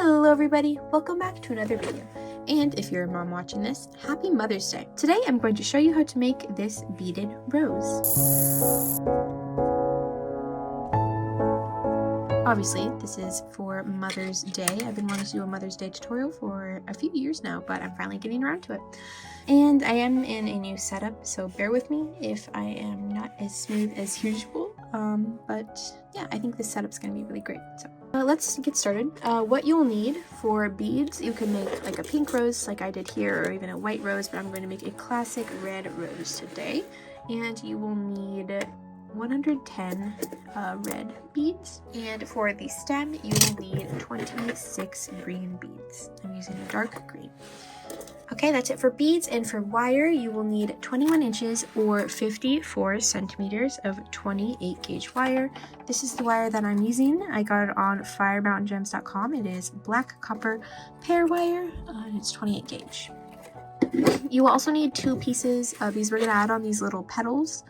Hello everybody, welcome back to another video. And if you're a mom watching this, happy Mother's Day. Today I'm going to show you how to make this beaded rose. Obviously, this is for Mother's Day. I've been wanting to do a Mother's Day tutorial for a few years now, but I'm finally getting around to it. And I am in a new setup, so bear with me if I am not as smooth as usual. But yeah, I think this setup's going to be really great. So let's get started. What you'll need for beads, you can make like a pink rose like I did here, or even a white rose, but I'm going to make a classic red rose today. And you will need 110 red beads, and for the stem you will need 26 green beads. I'm using a dark green. Okay, that's it for beads. And for wire, you will need 21 inches or 54 centimeters of 28 gauge wire. This is the wire that I'm using. I got it on firemountaingems.com. It is black copper pair wire, and it's 28 gauge. You will also need 2 pieces of these. We're going to add on these little petals.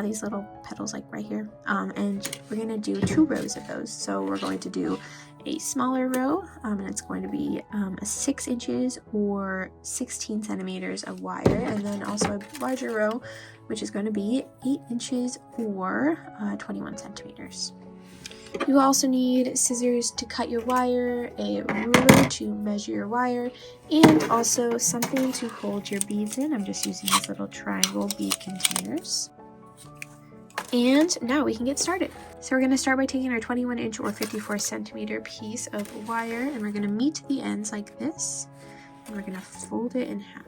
These little petals like right here, and we're going to do 2 rows of those. So we're going to do a smaller row, and it's going to be a 6 inches or 16 centimeters of wire, and then also a larger row, which is going to be 8 inches or 21 centimeters. You also need scissors to cut your wire, a ruler to measure your wire, and also something to hold your beads in. I'm just using these little triangle bead containers. And now we can get started. So we're going to start by taking our 21 inch or 54 centimeter piece of wire, and we're going to meet the ends like this, and we're going to fold it in half.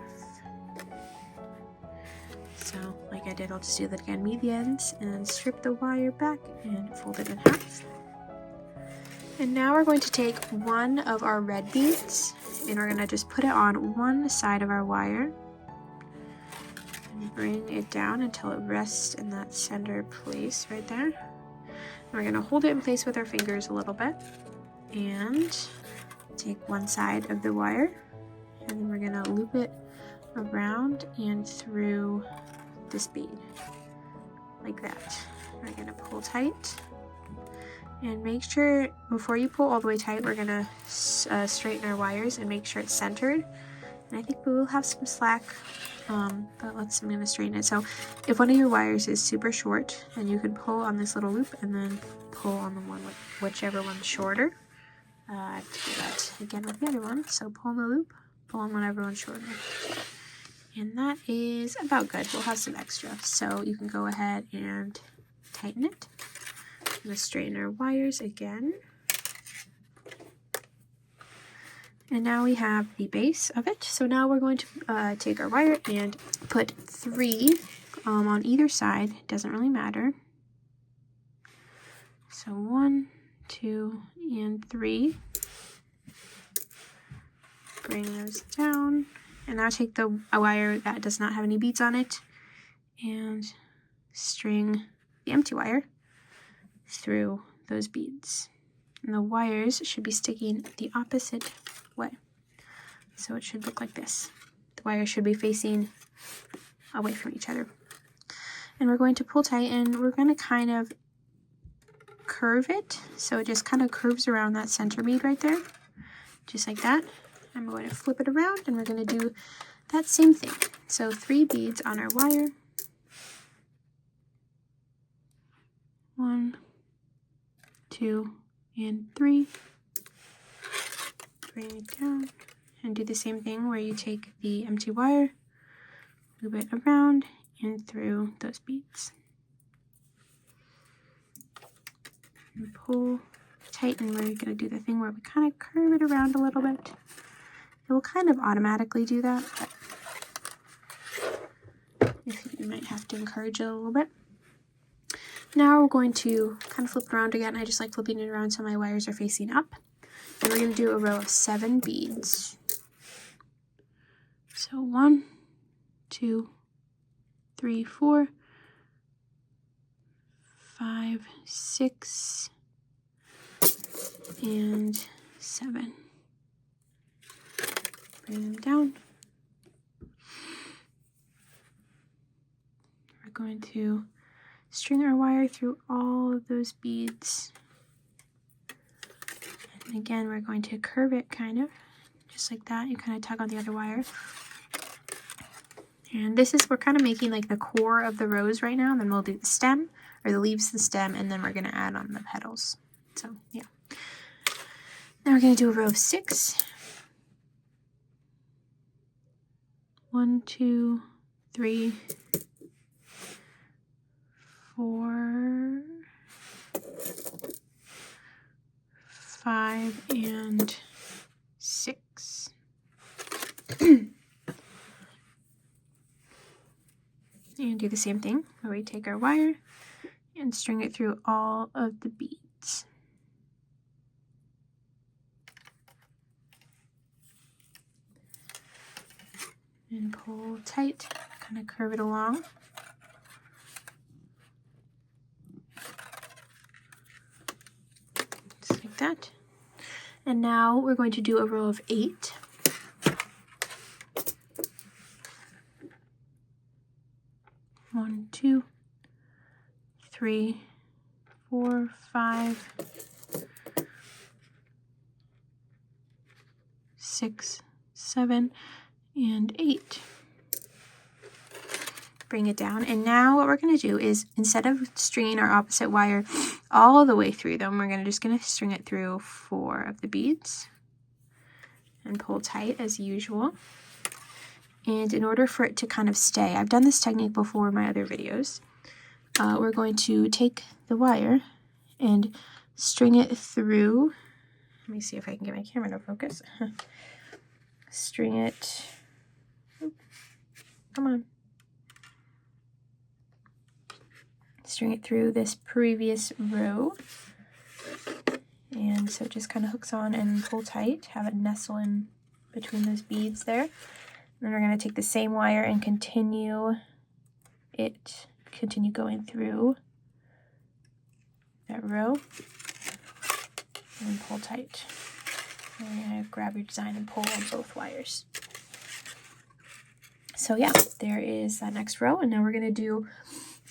So like I did, I'll just do that again. Meet the ends and then strip the wire back and fold it in half. And now we're going to take one of our red beads, and we're going to just put it on one side of our wire. Bring it down until it rests in that center place right there. And we're going to hold it in place with our fingers a little bit and take one side of the wire, and then we're going to loop it around and through this bead like that. We're going to pull tight, and make sure before you pull all the way tight, we're going to straighten our wires and make sure it's centered. And I think we will have some slack, but I'm going to straighten it. So if one of your wires is super short, and you can pull on this little loop and then pull on the one with whichever one's shorter. I have to do that again with the other one. So pull on the loop, pull on whatever one's shorter. And that is about good. We'll have some extra. So you can go ahead and tighten it. I'm going to straighten our wires again. And now we have the base of it. So now we're going to take our wire and put 3 on either side. It doesn't really matter. So 1, 2, and 3. Bring those down. And now take the wire that does not have any beads on it and string the empty wire through those beads. And the wires should be sticking the opposite way. So it should look like this. The wires should be facing away from each other. And we're going to pull tight, and we're going to kind of curve it. So it just kind of curves around that center bead right there. Just like that. I'm going to flip it around, and we're going to do that same thing. So 3 beads on our wire. 1, 2, and 3. Bring it down and do the same thing where you take the empty wire, loop it around and through those beads. And pull tight, and we're going to do the thing where we kind of curve it around a little bit. It will kind of automatically do that, but you might have to encourage it a little bit. Now we're going to kind of flip it around again. I just like flipping it around so my wires are facing up. And we're going to do a row of 7 beads. So 1, 2, 3, 4, 5, 6, and 7. Bring them down. We're going to string our wire through all of those beads And again, we're going to curve it kind of, just like that. You kind of tug on the other wire. And this is, we're kind of making like the core of the rose right now. And then we'll do the stem, or the leaves, the stem, and then we're going to add on the petals. So, yeah. Now we're going to do a row of 6. 1, 2, 3, 4, 5, and 6. And do the same thing where we take our wire and string it through all of the beads. And pull tight, kind of curve it along. Just like that. And now we're going to do a row of 8. 1, 2, 3, 4, 5, 6, 7, and 8. Bring it down, and now what we're going to do is, instead of stringing our opposite wire all the way through them, we're just going to string it through 4 of the beads and pull tight as usual. And in order for it to kind of stay, I've done this technique before in my other videos, we're going to take the wire and string it through. Let me see if I can get my camera to focus. String it, come on. String it through this previous row. And so it just kind of hooks on and pull tight, have it nestle in between those beads there. Then we're going to take the same wire and continue going through that row and pull tight. And you're going to grab your design and pull on both wires. So yeah, there is that next row, and now we're going to do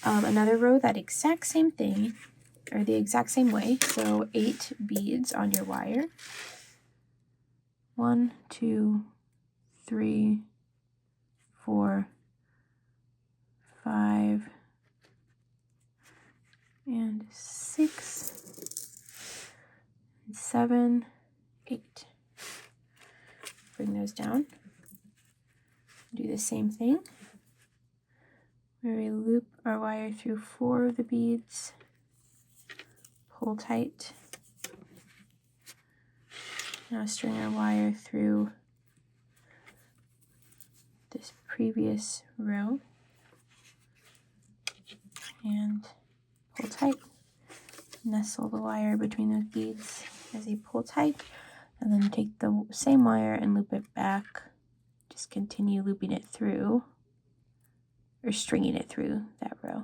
another row, that exact same thing, or the exact same way. So 8 beads on your wire. 1, 2, 3, 4, 5, and 6, and 7, 8. Bring those down. Do the same thing where we loop our wire through 4 of the beads, pull tight. Now string our wire through this previous row and pull tight. Nestle the wire between those beads as you pull tight, and then take the same wire and loop it back. Just continue looping it through, or stringing it through that row.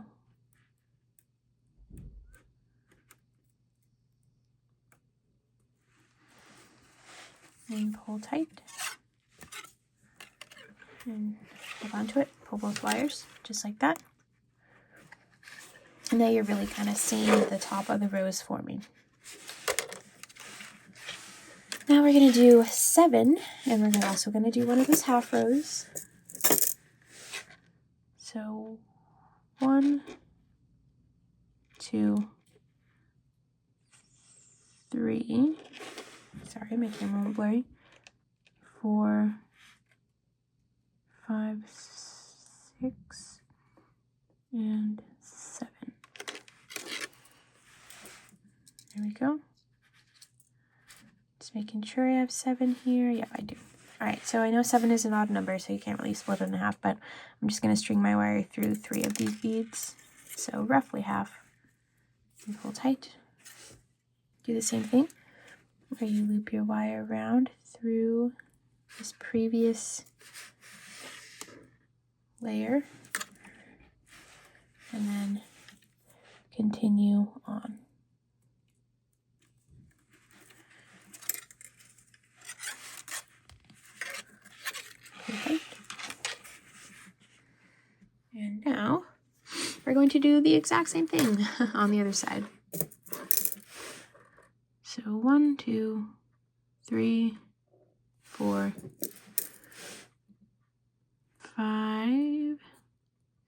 And pull tight. And hold on to it. Pull both wires, just like that. And now you're really kind of seeing the top of the rows forming. Now we're going to do 7, and we're also going to do one of those half rows. So 1, 2, 3. Sorry, my camera went blurry. 4, 5, 6, and 7. There we go. Just making sure I have 7 here. Yeah, I do. Alright, so I know 7 is an odd number, so you can't really split it in half, but I'm just going to string my wire through 3 of these beads. So roughly half. And pull tight. Do the same thing where you loop your wire around through this previous layer and then continue on. Okay. And now we're going to do the exact same thing on the other side. So 1, 2, 3, 4, 5,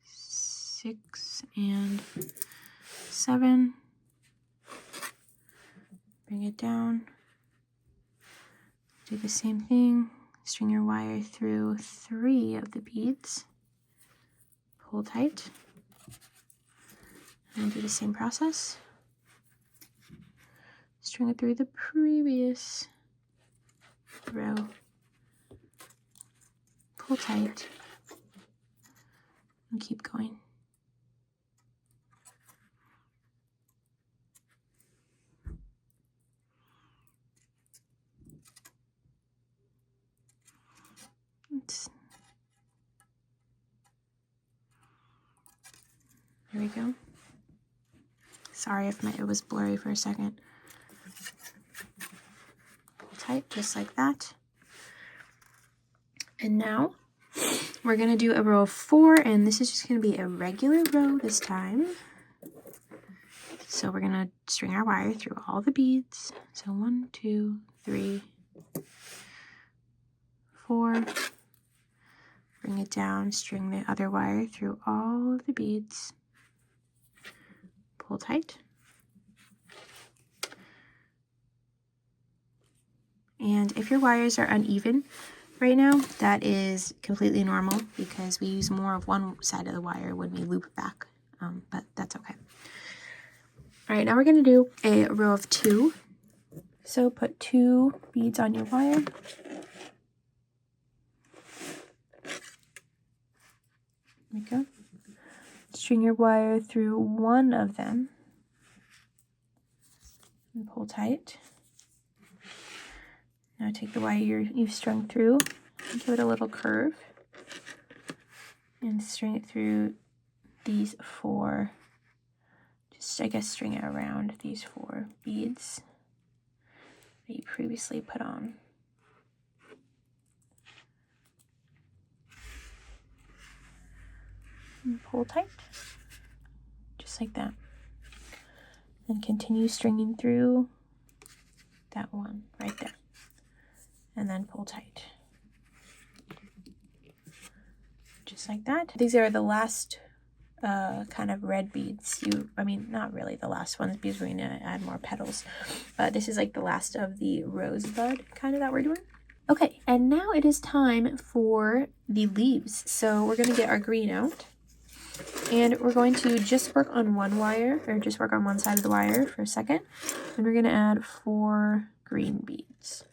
6, and 7. Bring it down. Do the same thing. String your wire through 3 of the beads. Pull tight. And do the same process. String it through the previous row. Pull tight. And keep going. There we go. Sorry if it was blurry for a second. Pull tight, just like that. And now we're going to do a row of 4, and this is just going to be a regular row this time. So we're going to string our wire through all the beads. So 1, 2, 3, 4. Bring it down, string the other wire through all of the beads. Pull tight. And if your wires are uneven right now, that is completely normal because we use more of one side of the wire when we loop back, but that's okay. All right, now we're going to do a row of 2. So put 2 beads on your wire. There we go. String your wire through one of them and pull tight. Now take the wire you've strung through and give it a little curve and string it through these 4, just I guess string it around these 4 beads that you previously put on. And pull tight, just like that. And continue stringing through that one right there. And then pull tight. Just like that. These are the last kind of red beads. Not really the last ones because we're going to add more petals. But this is like the last of the rosebud kind of that we're doing. Okay, and now it is time for the leaves. So we're going to get our green out. And we're going to just work on one wire, or just work on one side of the wire for a second. And we're going to add 4 green beads.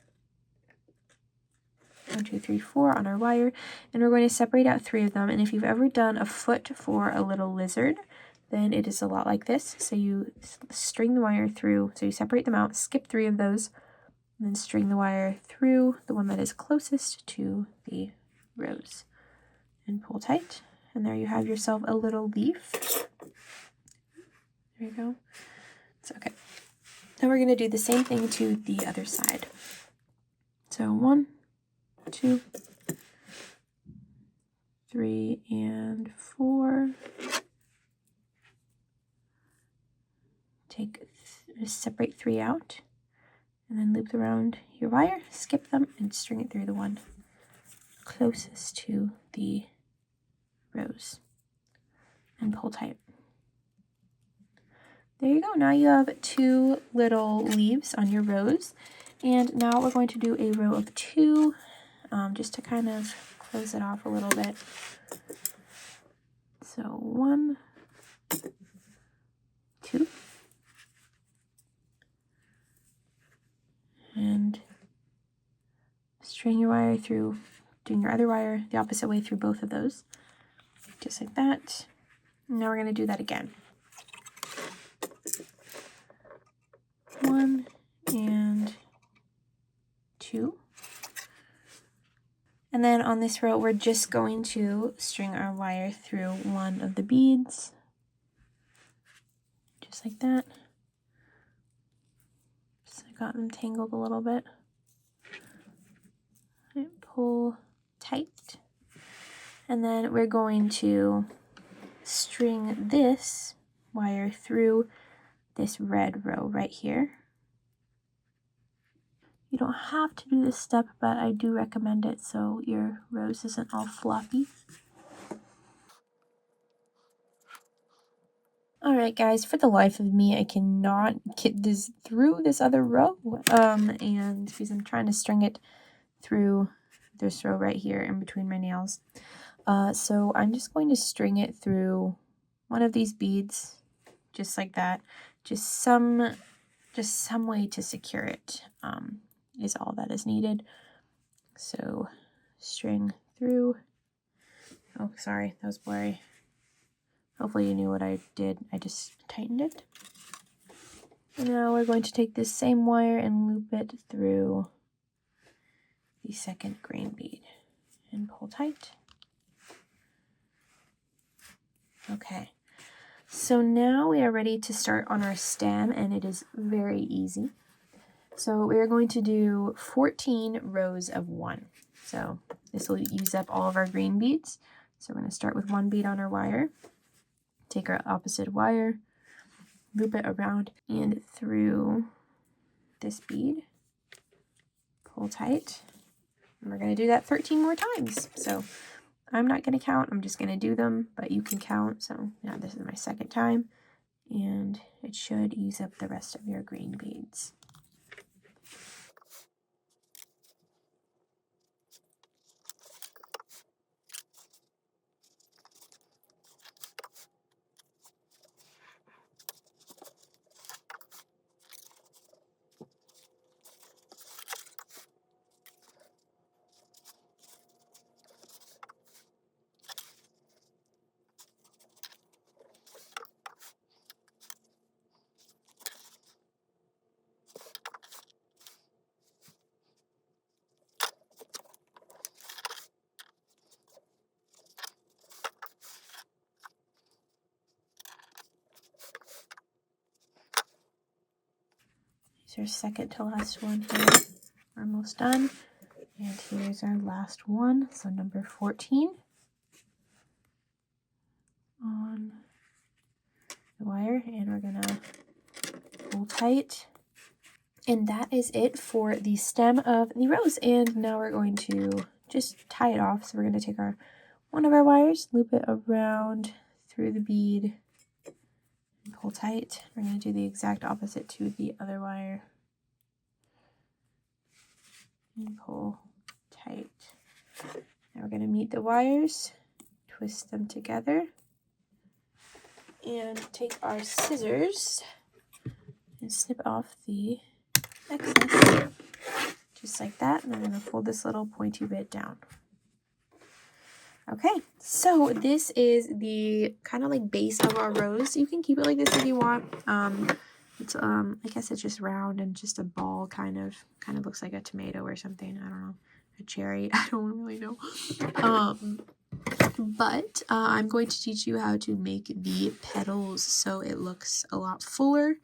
1, 2, 3, 4 on our wire. And we're going to separate out 3 of them. And if you've ever done a foot for a little lizard, then it is a lot like this. So you string the wire through, so you separate them out, skip 3 of those, and then string the wire through the one that is closest to the rose. And pull tight. And there you have yourself a little leaf. There you go. It's okay. Now we're going to do the same thing to the other side. So 1, 2, 3, and 4. Separate 3 out, and then loop around your wire, skip them, and string it through the one closest to the rose. And pull tight. There you go. Now you have 2 little leaves on your rose. And now we're going to do a row of 2, just to kind of close it off a little bit. So 1, 2, and string your wire through, doing your other wire the opposite way through both of those, just like that. And now we're going to do that again. 1 and 2. And then on this row, we're just going to string our wire through one of the beads, just like that. So I got them tangled a little bit. And pull tight. And then we're going to string this wire through this red row right here. You don't have to do this step, but I do recommend it so your rose isn't all floppy. Alright guys, for the life of me, I cannot get this through this other row, and because I'm trying to string it through this row right here in between my nails. So I'm just going to string it through one of these beads, just like that. Just some way to secure it is all that is needed. So string through. Oh, sorry, that was blurry. Hopefully you knew what I did. I just tightened it. And now we're going to take this same wire and loop it through the second green bead and pull tight. Okay, so now we are ready to start on our stem, and it is very easy. So we are going to do 14 rows of 1. So this will use up all of our green beads. So we're going to start with 1 bead on our wire, take our opposite wire, loop it around and through this bead, pull tight, and we're going to do that 13 more times. So I'm not going to count, I'm just going to do them, but you can count. So now this is my second time, and it should use up the rest of your green beads. Here's our second to last one here. We're almost done. And here's our last one, so number 14 on the wire, and we're gonna pull tight. And that is it for the stem of the rose. And now we're going to just tie it off. So we're gonna take one of our wires, loop it around through the bead, and pull tight. We're gonna do the exact opposite to the other wire. And pull tight. Now we're going to meet the wires, twist them together, and take our scissors and snip off the excess, just like that. And I'm going to fold this little pointy bit down. Okay, so this is the kind of like base of our rose. You can keep it like this if you want. It's I guess it's just round and just a ball, kind of looks like a tomato or something. I don't know, a cherry. I don't really know. But I'm going to teach you how to make the petals so it looks a lot fuller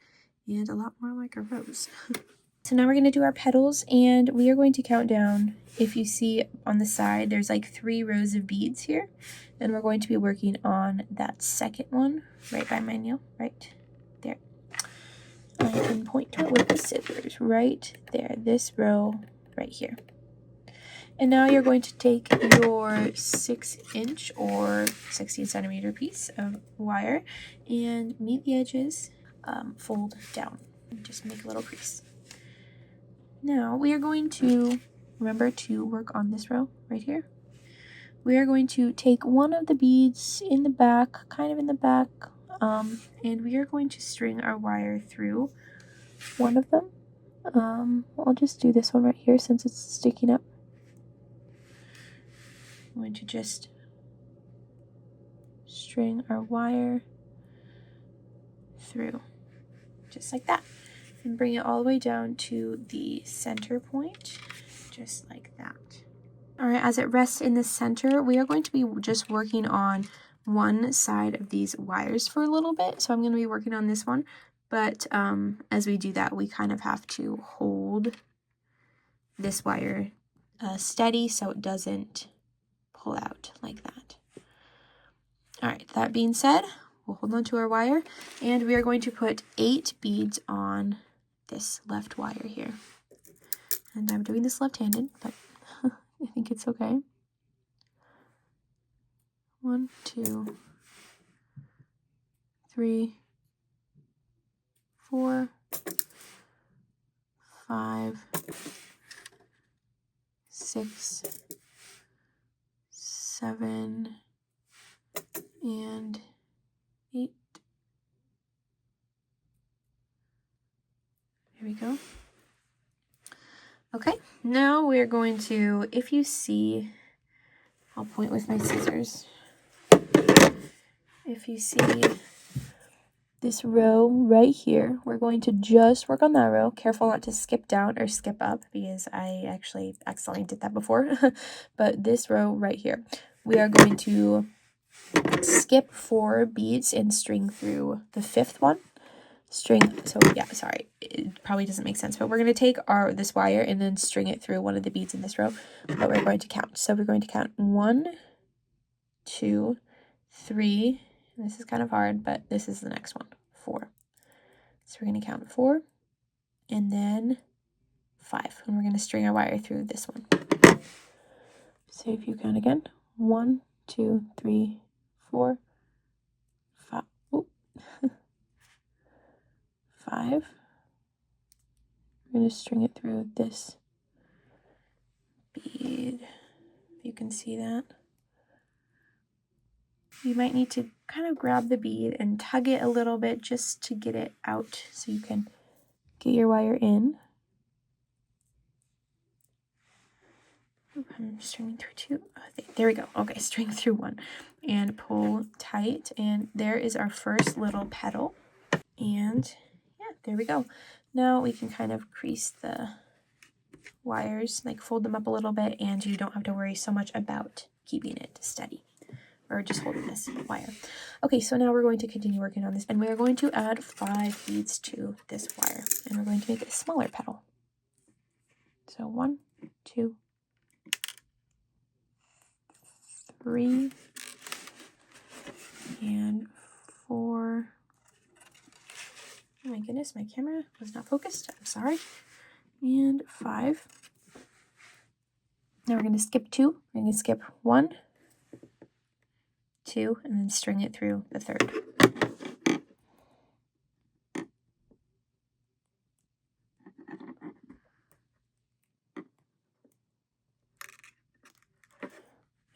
and a lot more like a rose. So now we're going to do our petals, and we are going to count down. If you see on the side, there's like 3 rows of beads here, and we're going to be working on that second one right by my nail, right there. I can point to it with the scissors right there, this row right here. And now you're going to take your 6-inch or 16 centimeter piece of wire and meet the edges, fold down, and just make a little crease. Now we are going to remember to work on this row right here. We are going to take one of the beads in the back, kind of in the back, and we are going to string our wire through one of them. I'll just do this one right here since it's sticking up. I'm going to just string our wire through, just like that, and bring it all the way down to the center point, just like that. All right, as it rests in the center, we are going to be just working on one side of these wires for a little bit. So I'm going to be working on this one, but as we do that, we kind of have to hold this wire steady so it doesn't pull out like that. All right, that being said, we'll hold on to our wire, and we are going to put 8 beads on this left wire here. And I'm doing this left-handed, but I think it's okay. 1, 2, 3, 4, 5, 6, 7, and 8. There we go. Okay, now we're going to, if you see, I'll point with my scissors. If you see this row right here, we're going to just work on that row. Careful not to skip down or skip up, because I actually accidentally did that before. But this row right here, we are going to skip 4 beads and string through the 5th one. So yeah, sorry, it probably doesn't make sense, but we're going to take this wire and then string it through one of the beads in this row, but we're going to count. So we're going to count 1, 2, 3, this is kind of hard, but this is the next one, 4. So we're going to count 4 and then 5, and we're going to string our wire through this one. So if you count again, 1, 2, 3, 4, 5. Oop. 5. We're going to string it through this bead, if you can see that. You might need to kind of grab the bead and tug it a little bit just to get it out so you can get your wire in. I'm stringing through 2. Oh, there we go. Okay, string through 1 and pull tight, and there is our first little petal. And yeah, there we go. Now we can kind of crease the wires, like fold them up a little bit, and you don't have to worry so much about keeping it steady or just holding this wire. Okay, so now we're going to continue working on this, and we're going to add 5 beads to this wire, and we're going to make a smaller petal. So 1, 2, 3, and 4. Oh my goodness, my camera was not focused. I'm sorry. And 5. Now we're going to skip 2. We're going to skip 1, 2, and then string it through the 3rd.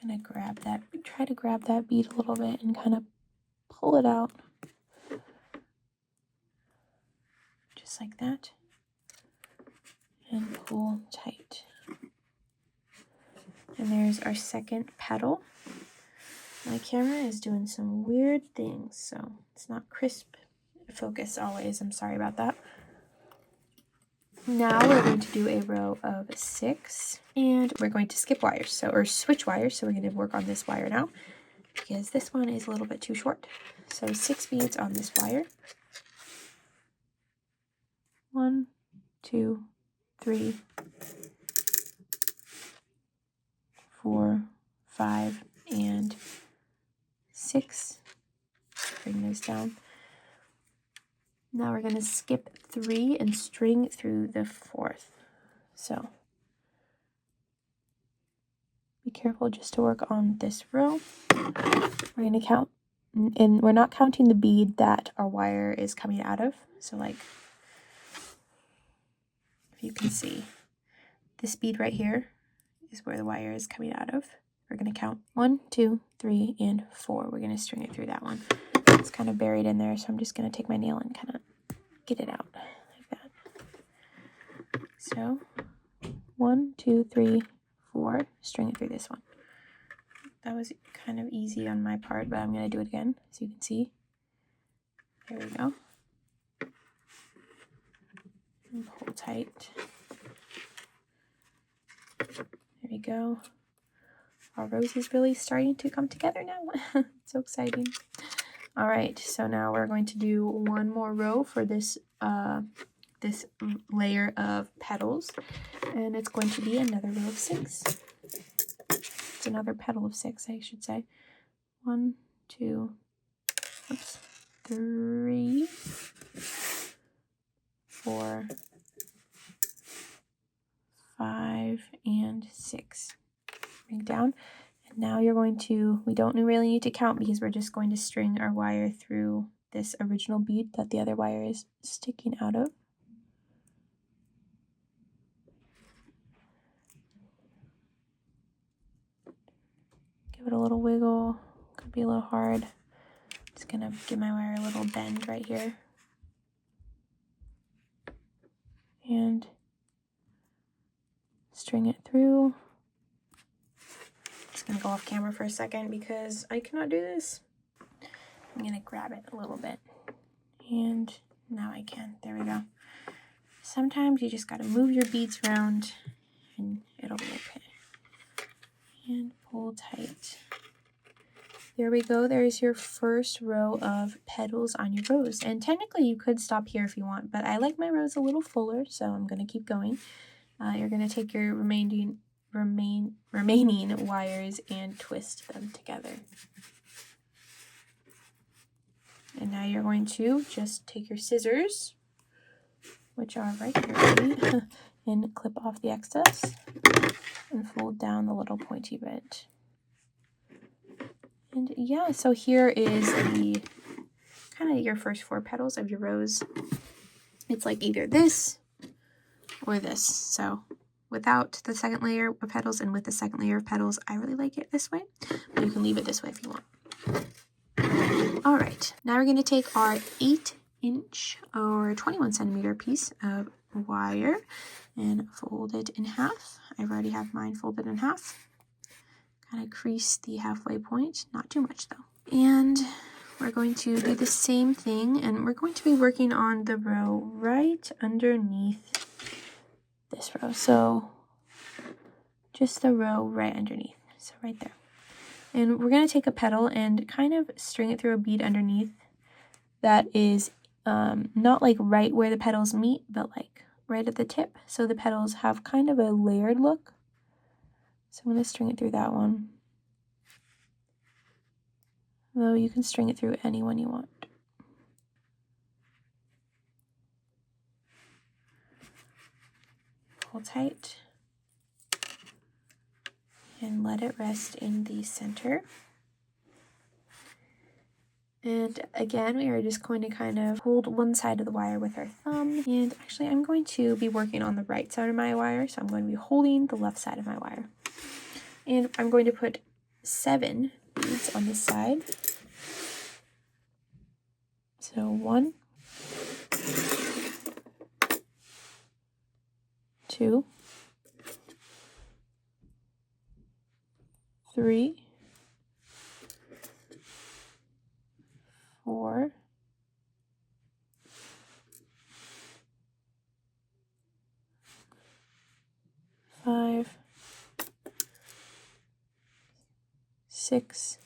I'm going to try to grab that bead a little bit and kind of pull it out. Just like that. And pull tight. And there's our second petal. My camera is doing some weird things, so it's not crisp focus always. I'm sorry about that. Now we're going to do a row of 6, and we're going to skip wires, or switch wires. So we're going to work on this wire now, because this one is a little bit too short. So 6 beads on this wire. 1, 2, 3, 4, 5, and 6. Bring those down. Now we're going to skip 3 and string through the 4th. So be careful just to work on this row. We're going to count, and we're not counting the bead that our wire is coming out of. So like, if you can see, this bead right here is where the wire is coming out of. We're going to count 1, 2, 3, and 4. We're going to string it through that one. It's kind of buried in there, so I'm just going to take my nail and kind of get it out like that. So 1, 2, 3, 4, string it through this one. That was kind of easy on my part, but I'm going to do it again so you can see. There we go. And pull tight. There we go. Our rose is really starting to come together now. So exciting. All right, so now we're going to do one more row for this this layer of petals, and it's going to be another row of 6. It's another petal of 6, I should say. 1, 2, 3, 4, 5, and 6. Bring it down. And now you're going to, we don't really need to count because we're just going to string our wire through this original bead that the other wire is sticking out of. Give it a little wiggle. Could be a little hard. Just gonna give my wire a little bend right here. And string it through. Just gonna go off camera for a second because I cannot do this. I'm gonna grab it a little bit. And now I can. There we go. Sometimes you just gotta move your beads around and it'll be okay. And pull tight. There we go. There's your first row of petals on your rose. And technically you could stop here if you want, but I like my rose a little fuller, so I'm gonna keep going. You're gonna take your remaining wires and twist them together. And now you're going to just take your scissors, which are right here, and clip off the excess and fold down the little pointy bit. And yeah, so here is the kind of your first 4 petals of your rose. It's like either this or this. So without the second layer of petals and with the second layer of petals, I really like it this way, but you can leave it this way if you want. All right, now we're going to take our 8-inch or 21 centimeter piece of wire and fold it in half. I already have mine folded in half. Kind of crease the halfway point, not too much though. And we're going to do the same thing, and we're going to be working on the row right underneath this row. So just the row right underneath, so right there. And we're going to take a petal and kind of string it through a bead underneath that is not like right where the petals meet, but like right at the tip. So the petals have kind of a layered look. So I'm going to string it through that one. Though you can string it through any one you want. Pull tight. And let it rest in the center. And again, we are just going to kind of hold one side of the wire with our thumb. And actually, I'm going to be working on the right side of my wire, so I'm going to be holding the left side of my wire. And I'm going to put 7 beads on this side. So 1, 2, 3, 4, 5, 6,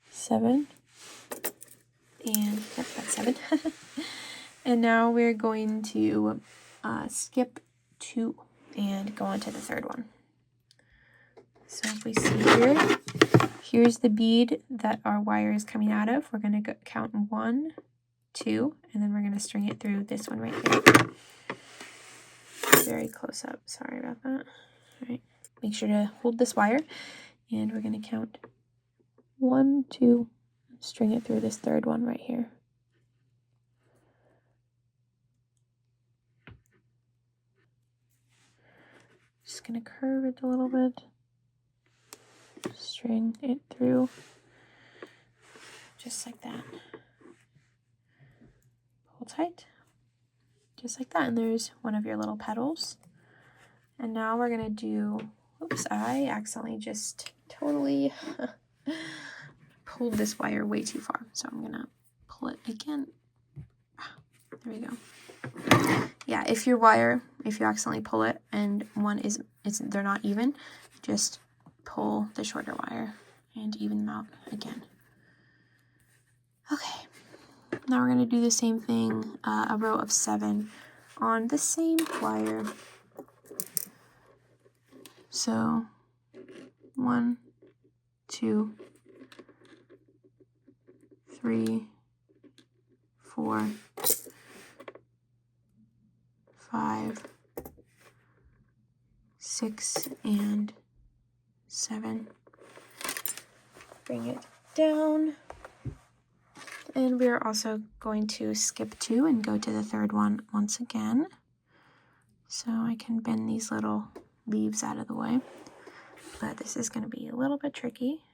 7, and yep, that's 7. And now we're going to skip 2 and go on to the third one. So if we see here, here's the bead that our wire is coming out of. We're going to count 1, 2, and then we're going to string it through this one right here. Very close up, sorry about that. All right, make sure to hold this wire, and we're going to count 1, 2, string it through this third one right here. Just going to curve it a little bit. String it through just like that. Pull tight, just like that, and there's one of your little petals. And now we're gonna do, oops, I accidentally just totally pulled this wire way too far, so I'm gonna pull it again. There we go. Yeah, if you accidentally pull it and they're not even, just pull the shorter wire and even them out again. Okay, now we're going to do the same thing, a row of 7 on the same wire. So 1, 2, 3, 4, 5, 6, and 7. Bring it down. And we're also going to skip 2 and go to the third one once again. So I can bend these little leaves out of the way. But this is going to be a little bit tricky.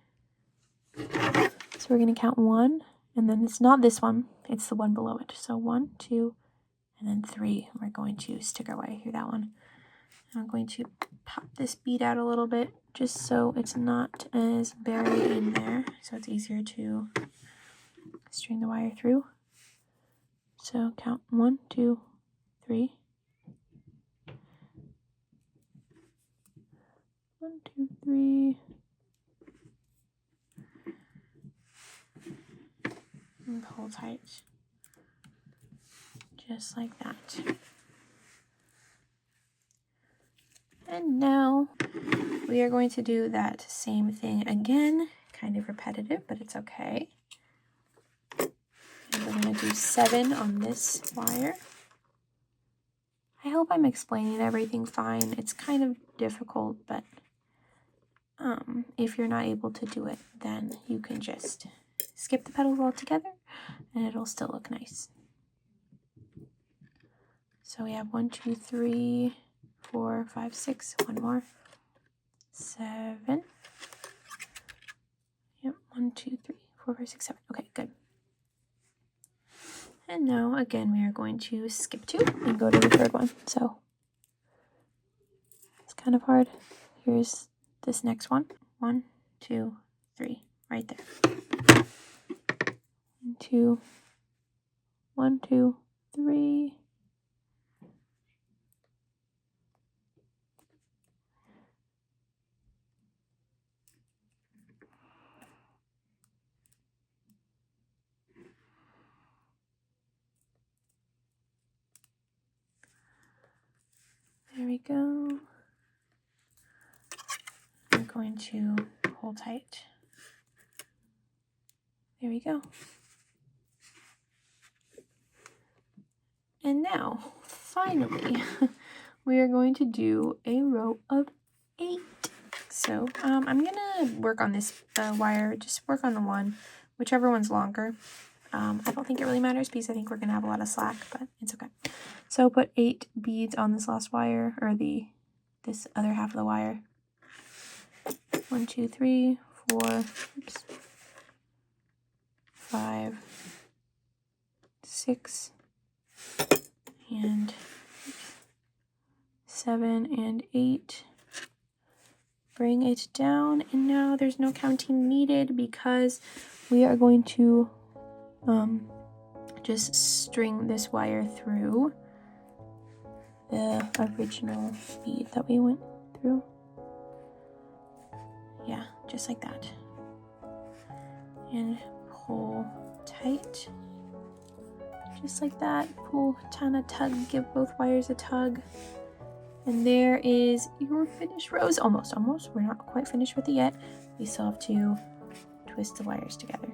So we're going to count 1, and then it's not this one, it's the one below it. So 1, 2, and then 3. We're going to stick our way through that one. I'm going to pop this bead out a little bit just so it's not as buried in there, so it's easier to string the wire through. So count 1, 2, 3. 1, 2, 3. And pull tight. Just like that. And now we are going to do that same thing again. Kind of repetitive, but it's okay. And we're going to do 7 on this wire. I hope I'm explaining everything fine. It's kind of difficult, but if you're not able to do it, then you can just skip the petals altogether and it'll still look nice. So we have 1, 2, 3, 4, 5, 6, one more, 7. Yep, 1, 2, 3, 4, 5, 6, 7. Okay, good. And now again we are going to skip 2 and go to the third one. So it's kind of hard. Here's this next one. 1, 2, 3, right there. 1, 2, 1, 2, 3. There we go. I'm going to hold tight. There we go. And now, finally, we are going to do a row of 8. So I'm gonna work on this wire, just work on the one, whichever one's longer. I don't think it really matters because I think we're gonna have a lot of slack, but it's okay. So put 8 beads on this last wire, or this other half of the wire. 1, 2, 3, 4, 5, 6, and 7 and 8. Bring it down, and now there's no counting needed because we are going to just string this wire through the original bead that we went through. Yeah, just like that. And pull tight. Just like that. Pull, kind of tug, give both wires a tug. And there is your finished rose. Almost. We're not quite finished with it yet. We still have to twist the wires together.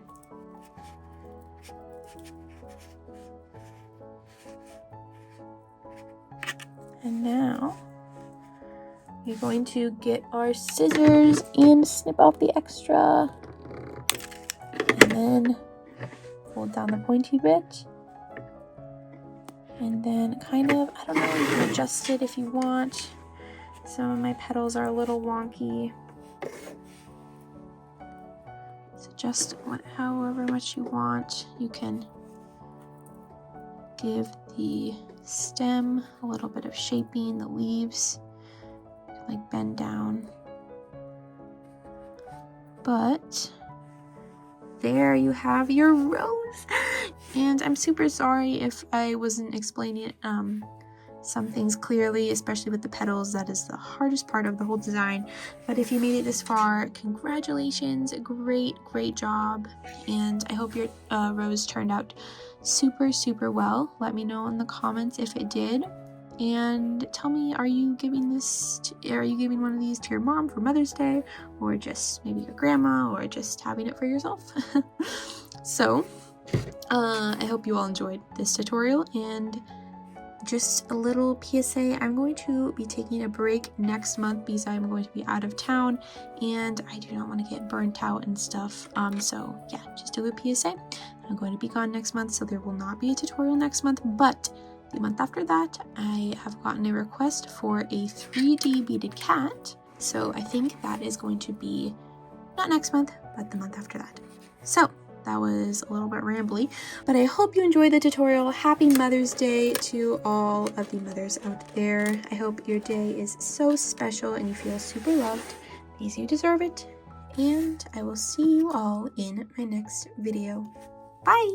And now we're going to get our scissors and snip off the extra. And then hold down the pointy bit. And then kind of, I don't know, you can adjust it if you want. Some of my petals are a little wonky. So adjust however much you want. You can give the stem a little bit of shaping, the leaves, like bend down. But there you have your rose. And I'm super sorry if I wasn't explaining some things clearly, especially with the petals. That is the hardest part of the whole design. But if you made it this far, congratulations, great job. And I hope your rose turned out super well. Let me know in the comments if it did. And tell me, are you giving one of these to your mom for Mother's Day, or just maybe your grandma, or just having it for yourself? So I hope you all enjoyed this tutorial, and just a little PSA, I'm going to be taking a break next month because I'm going to be out of town and I do not want to get burnt out and stuff. So yeah, just do a PSA. I'm going to be gone next month, so there will not be a tutorial next month, but the month after that, I have gotten a request for a 3D beaded cat. So I think that is going to be not next month, but the month after that. So that was a little bit rambly, but I hope you enjoyed the tutorial. Happy Mother's Day to all of the mothers out there. I hope your day is so special and you feel super loved because you deserve it. And I will see you all in my next video. Bye!